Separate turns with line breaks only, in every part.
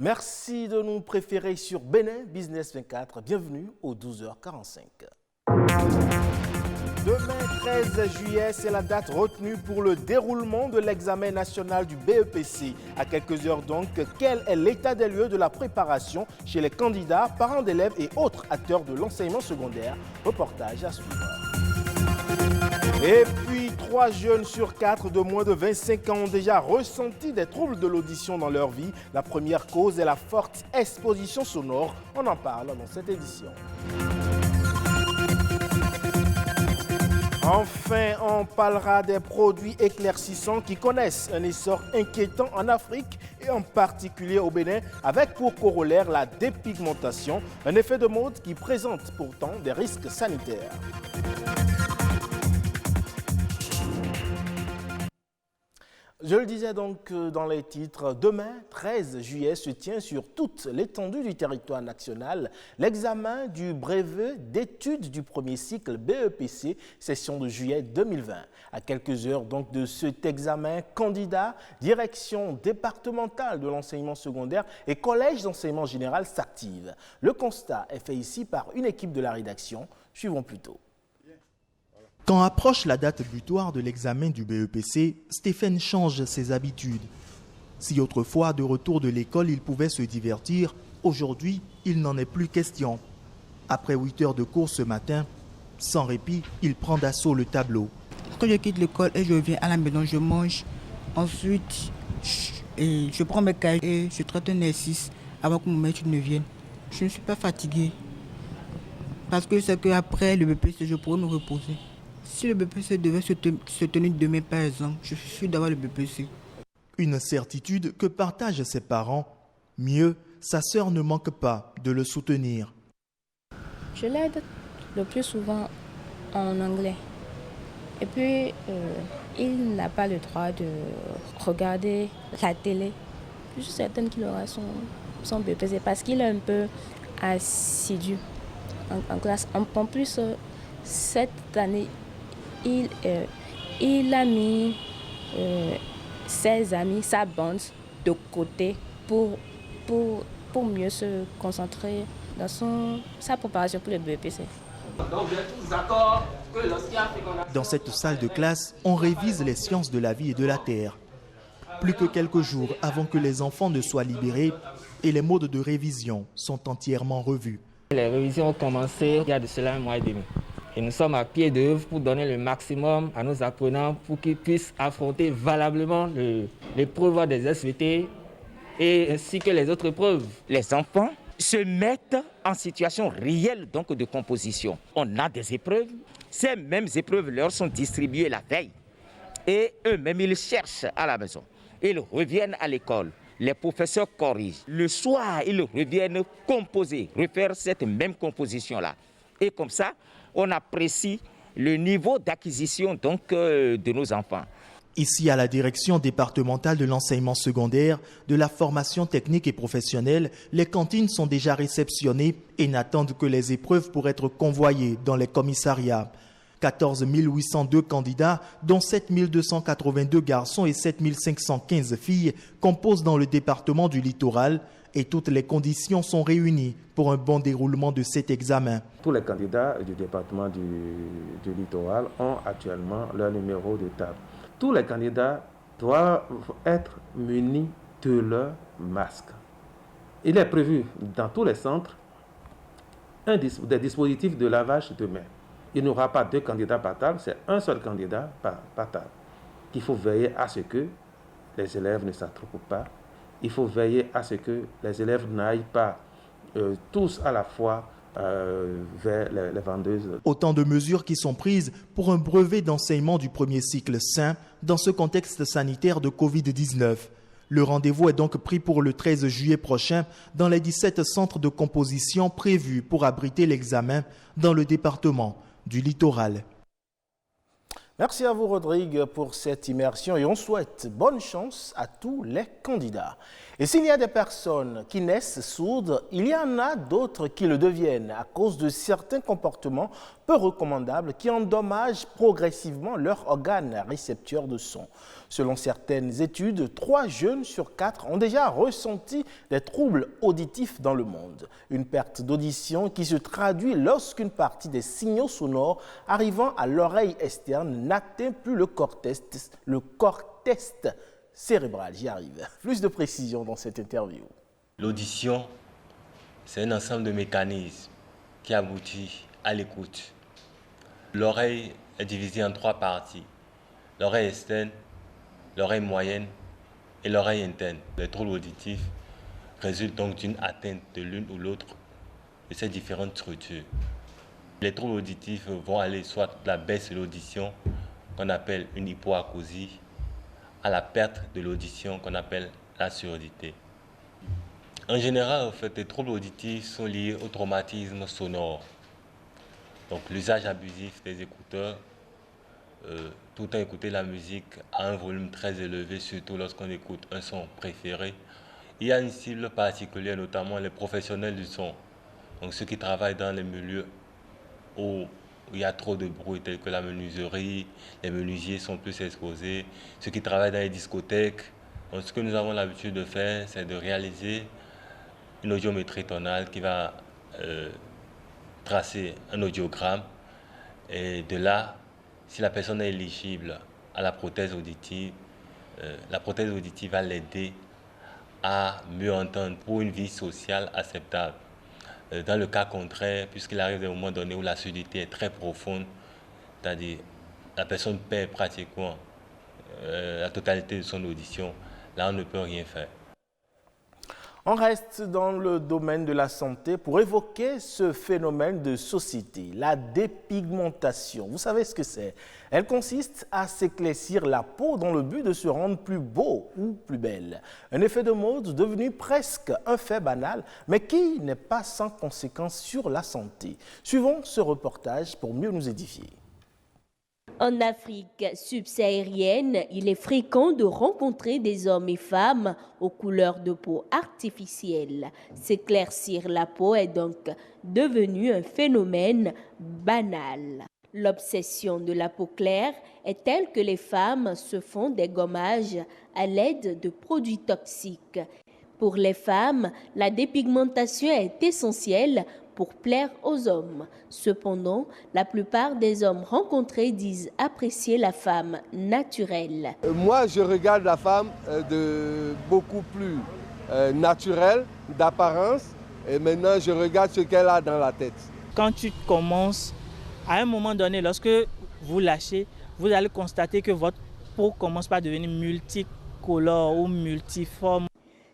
Merci de nous préférer sur Bénin Business 24. Bienvenue au 12h45. Demain 13 juillet, c'est la date retenue pour le déroulement de l'examen national du BEPC. À quelques heures donc, quel est l'état des lieux de la préparation chez les candidats, parents d'élèves et autres acteurs de l'enseignement secondaire? Reportage à suivre. Et puis, 3 jeunes sur 4 de moins de 25 ans ont déjà ressenti des troubles de l'audition dans leur vie. La première cause est la forte exposition sonore. On en parle dans cette édition. Enfin, on parlera des produits éclaircissants qui connaissent un essor inquiétant en Afrique et en particulier au Bénin, avec pour corollaire la dépigmentation, un effet de mode qui présente pourtant des risques sanitaires. Je le disais donc dans les titres, demain, 13 juillet, se tient sur toute l'étendue du territoire national l'examen du brevet d'études du premier cycle BEPC, session de juillet 2020. À quelques heures donc de cet examen, candidats, direction départementale de l'enseignement secondaire et collège d'enseignement général s'activent. Le constat est fait ici par une équipe de la rédaction. Suivons plutôt.
Quand approche la date butoir de l'examen du BEPC, Stéphane change ses habitudes. Si autrefois, de retour de l'école, il pouvait se divertir, aujourd'hui, il n'en est plus question. Après 8 heures de cours ce matin, sans répit, il prend d'assaut le tableau.
Quand je quitte l'école et je reviens à la maison, je mange. Ensuite, je prends mes cahiers et je traite un exercice avant que mon maître ne vienne. Je ne suis pas fatigué parce que c'est qu'après le BEPC, je pourrais me reposer. Si le BEPC devait se tenir demain, par exemple, je suis sûr d'avoir le BEPC.
Une certitude que partagent ses parents. Mieux, sa sœur ne manque pas de le soutenir.
Je l'aide le plus souvent en anglais. Et puis, il n'a pas le droit de regarder la télé. Je suis certaine qu'il aura son BEPC parce qu'il est un peu assidu en classe. En plus, cette année, il a mis ses amis, sa bande de côté pour mieux se concentrer dans sa préparation pour le BEPC.
Dans cette salle de classe, on révise les sciences de la vie et de la terre. Plus que quelques jours avant que les enfants ne soient libérés et les modes de révision sont entièrement revus.
Les révisions ont commencé il y a de cela 1 mois et demi. Et nous sommes à pied d'œuvre pour donner le maximum à nos apprenants pour qu'ils puissent affronter valablement l'épreuve des SVT et ainsi que les autres épreuves.
Les enfants se mettent en situation réelle donc de composition. On a des épreuves, ces mêmes épreuves leur sont distribuées la veille et eux-mêmes ils cherchent à la maison. Ils reviennent à l'école, les professeurs corrigent. Le soir, ils reviennent composer, refaire cette même composition-là. Et comme ça, on apprécie le niveau d'acquisition donc, de nos enfants.
Ici, à la direction départementale de l'enseignement secondaire, de la formation technique et professionnelle, les cantines sont déjà réceptionnées et n'attendent que les épreuves pour être convoyées dans les commissariats. 14 802 candidats, dont 7 282 garçons et 7 515 filles, composent dans le département du littoral et toutes les conditions sont réunies pour un bon déroulement de cet examen.
Tous les candidats du département du littoral ont actuellement leur numéro de table. Tous les candidats doivent être munis de leur masque. Il est prévu dans tous les centres des dispositifs de lavage de mains. Il n'y aura pas 2 candidats par table, c'est un seul candidat par table. Il faut veiller à ce que les élèves ne s'attroupent pas. Il faut veiller à ce que les élèves n'aillent pas tous à la fois vers les vendeuses.
Autant de mesures qui sont prises pour un brevet d'enseignement du premier cycle sain dans ce contexte sanitaire de Covid-19. Le rendez-vous est donc pris pour le 13 juillet prochain dans les 17 centres de composition prévus pour abriter l'examen dans le département du littoral.
Merci à vous, Rodrigue, pour cette immersion et on souhaite bonne chance à tous les candidats. Et s'il y a des personnes qui naissent sourdes, il y en a d'autres qui le deviennent à cause de certains comportements peu recommandables qui endommagent progressivement leurs organes récepteurs de son. Selon certaines études, 3 jeunes sur 4 ont déjà ressenti des troubles auditifs dans le monde. Une perte d'audition qui se traduit lorsqu'une partie des signaux sonores arrivant à l'oreille externe n'atteint plus le cortex cérébral. J'y arrive. Plus de précision dans cette interview.
L'audition, c'est un ensemble de mécanismes qui aboutit à l'écoute. L'oreille est divisée en 3 parties. L'oreille externe, l'oreille moyenne et l'oreille interne. Les troubles auditifs résultent donc d'une atteinte de l'une ou l'autre de ces différentes structures. Les troubles auditifs vont aller soit de la baisse de l'audition, qu'on appelle une hypoacousie, à la perte de l'audition, qu'on appelle la surdité. En général, en fait, les troubles auditifs sont liés au traumatisme sonore. Donc l'usage abusif des écouteurs, tout le temps écouter la musique à un volume très élevé, surtout lorsqu'on écoute un son préféré. Il y a une cible particulière, notamment les professionnels du son. Donc ceux qui travaillent dans les milieux où il y a trop de bruit, tels que la menuiserie, les menuisiers sont plus exposés, ceux qui travaillent dans les discothèques. Donc, ce que nous avons l'habitude de faire, c'est de réaliser une audiométrie tonale qui va tracer un audiogramme. Et de là, si la personne est éligible à la prothèse auditive va l'aider à mieux entendre pour une vie sociale acceptable. Dans le cas contraire, puisqu'il arrive des moments donnés où la surdité est très profonde, c'est-à-dire la personne perd pratiquement la totalité de son audition, là on ne peut rien faire.
On reste dans le domaine de la santé pour évoquer ce phénomène de société, la dépigmentation. Vous savez ce que c'est? Elle consiste à s'éclaircir la peau dans le but de se rendre plus beau ou plus belle. Un effet de mode devenu presque un fait banal, mais qui n'est pas sans conséquences sur la santé. Suivons ce reportage pour mieux nous édifier.
En Afrique subsaharienne, il est fréquent de rencontrer des hommes et femmes aux couleurs de peau artificielles. S'éclaircir la peau est donc devenu un phénomène banal. L'obsession de la peau claire est telle que les femmes se font des gommages à l'aide de produits toxiques. Pour les femmes, la dépigmentation est essentielle pour plaire aux hommes. Cependant, la plupart des hommes rencontrés disent apprécier la femme naturelle.
Moi, je regarde la femme de beaucoup plus naturelle, d'apparence, et maintenant je regarde ce qu'elle a dans la tête.
Quand tu commences, à un moment donné, lorsque vous lâchez, vous allez constater que votre peau commence par devenir multicolore ou multiforme.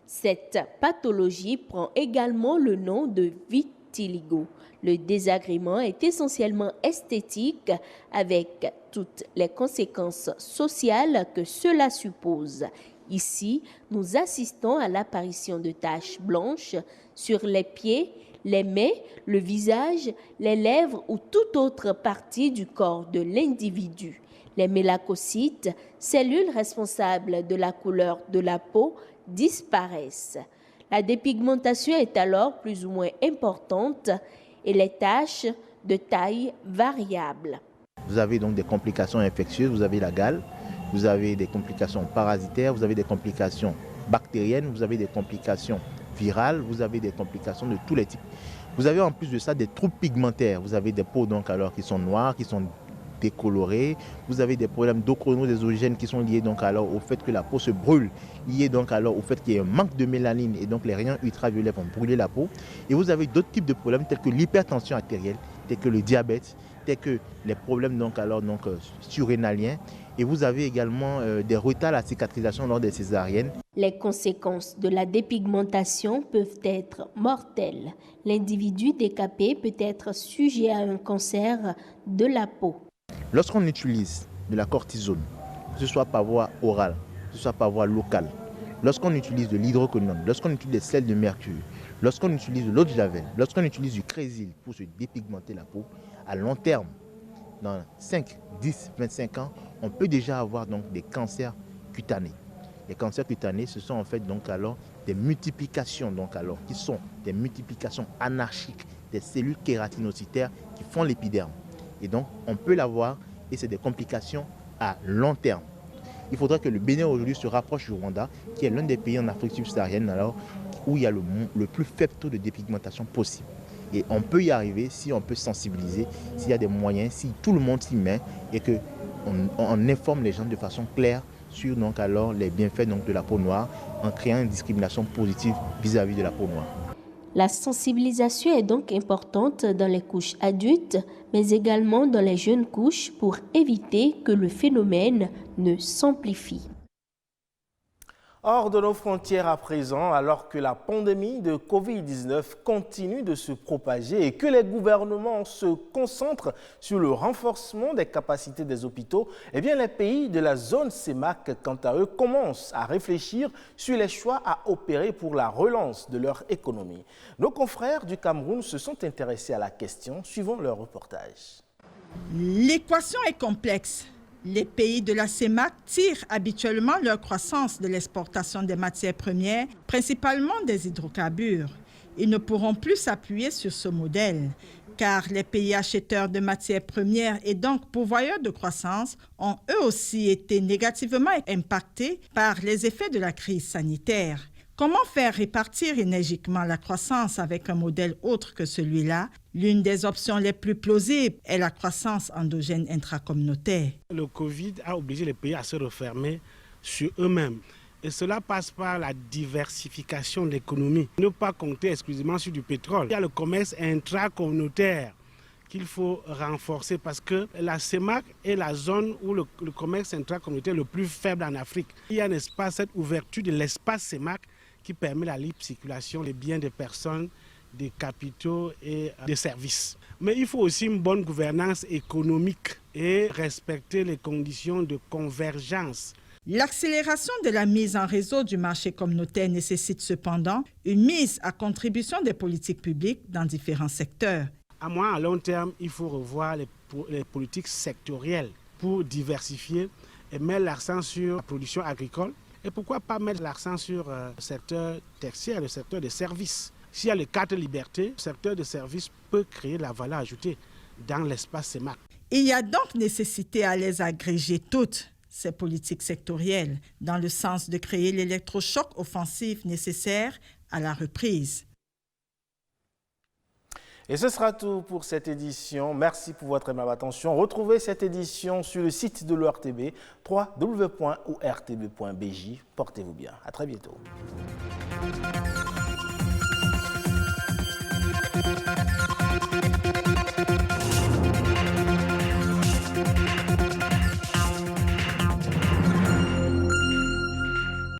Cette pathologie prend également le nom de vitiligo. Le désagrément est essentiellement esthétique avec toutes les conséquences sociales que cela suppose. Ici, nous assistons à l'apparition de taches blanches sur les pieds, les mains, le visage, les lèvres ou toute autre partie du corps de l'individu. Les mélacocytes, cellules responsables de la couleur de la peau, disparaissent. La dépigmentation est alors plus ou moins importante et les taches de taille variable.
Vous avez donc des complications infectieuses, vous avez la gale, vous avez des complications parasitaires, vous avez des complications bactériennes, vous avez des complications virales, vous avez des complications de tous les types. Vous avez en plus de ça des troubles pigmentaires, vous avez des peaux donc alors qui sont noires, qui sont décolorées, vous avez des problèmes d'ochronodésogènes qui sont liés donc alors au fait que la peau se brûle, liés donc alors au fait qu'il y ait un manque de mélanine et donc les rayons ultraviolets vont brûler la peau. Et vous avez d'autres types de problèmes tels que l'hypertension artérielle, tels que le diabète, tels que les problèmes donc surrénaliens. Et vous avez également des retards à la cicatrisation lors des césariennes.
Les conséquences de la dépigmentation peuvent être mortelles. L'individu décapé peut être sujet à un cancer de la peau.
Lorsqu'on utilise de la cortisone, que ce soit par voie orale, que ce soit par voie locale, lorsqu'on utilise de l'hydroquinone, lorsqu'on utilise des sels de mercure, lorsqu'on utilise de l'eau de javel, lorsqu'on utilise du crésil pour se dépigmenter la peau, à long terme, dans 5, 10, 25 ans, on peut déjà avoir donc des cancers cutanés. Les cancers cutanés, ce sont en fait donc alors des multiplications, donc alors, qui sont des multiplications anarchiques des cellules kératinocytaires qui font l'épiderme. Et donc, on peut l'avoir et c'est des complications à long terme. Il faudrait que le Bénin aujourd'hui se rapproche du Rwanda, qui est l'un des pays en Afrique subsaharienne alors, où il y a le plus faible taux de dépigmentation possible. Et on peut y arriver si on peut sensibiliser, s'il y a des moyens, si tout le monde s'y met et qu'on informe les gens de façon claire sur donc, alors, les bienfaits donc, de la peau noire en créant une discrimination positive vis-à-vis de la peau noire.
La sensibilisation est donc importante dans les couches adultes, mais également dans les jeunes couches pour éviter que le phénomène ne s'amplifie.
Hors de nos frontières à présent, alors que la pandémie de Covid-19 continue de se propager et que les gouvernements se concentrent sur le renforcement des capacités des hôpitaux, eh bien les pays de la zone CEMAC, quant à eux, commencent à réfléchir sur les choix à opérer pour la relance de leur économie. Nos confrères du Cameroun se sont intéressés à la question, suivant leur reportage.
L'équation est complexe. Les pays de la CEMAC tirent habituellement leur croissance de l'exportation des matières premières, principalement des hydrocarbures. Ils ne pourront plus s'appuyer sur ce modèle, car les pays acheteurs de matières premières et donc pourvoyeurs de croissance ont eux aussi été négativement impactés par les effets de la crise sanitaire. Comment faire répartir énergiquement la croissance avec un modèle autre que celui-là? L'une des options les plus plausibles est la croissance endogène intracommunautaire.
Le Covid a obligé les pays à se refermer sur eux-mêmes. Et cela passe par la diversification de l'économie. Ne pas compter exclusivement sur du pétrole. Il y a le commerce intracommunautaire qu'il faut renforcer parce que la CEMAC est la zone où le commerce intracommunautaire est le plus faible en Afrique. Il y a un espace, cette ouverture de l'espace CEMAC qui permet la libre circulation des biens des personnes, des capitaux et des services. Mais il faut aussi une bonne gouvernance économique et respecter les conditions de convergence.
L'accélération de la mise en réseau du marché communautaire nécessite cependant une mise à contribution des politiques publiques dans différents secteurs.
À moyen et à long terme, il faut revoir les politiques sectorielles pour diversifier et mettre l'accent sur la production agricole. Et pourquoi pas mettre l'accent sur le secteur tertiaire, le secteur des services. S'il y a les 4 libertés, le secteur des services peut créer de la valeur ajoutée dans l'espace CEMAC.
Il y a donc nécessité à les agréger toutes, ces politiques sectorielles, dans le sens de créer l'électrochoc offensif nécessaire à la reprise.
Et ce sera tout pour cette édition. Merci pour votre aimable attention. Retrouvez cette édition sur le site de l'ORTB, www.ortb.bj. Portez-vous bien. À très bientôt.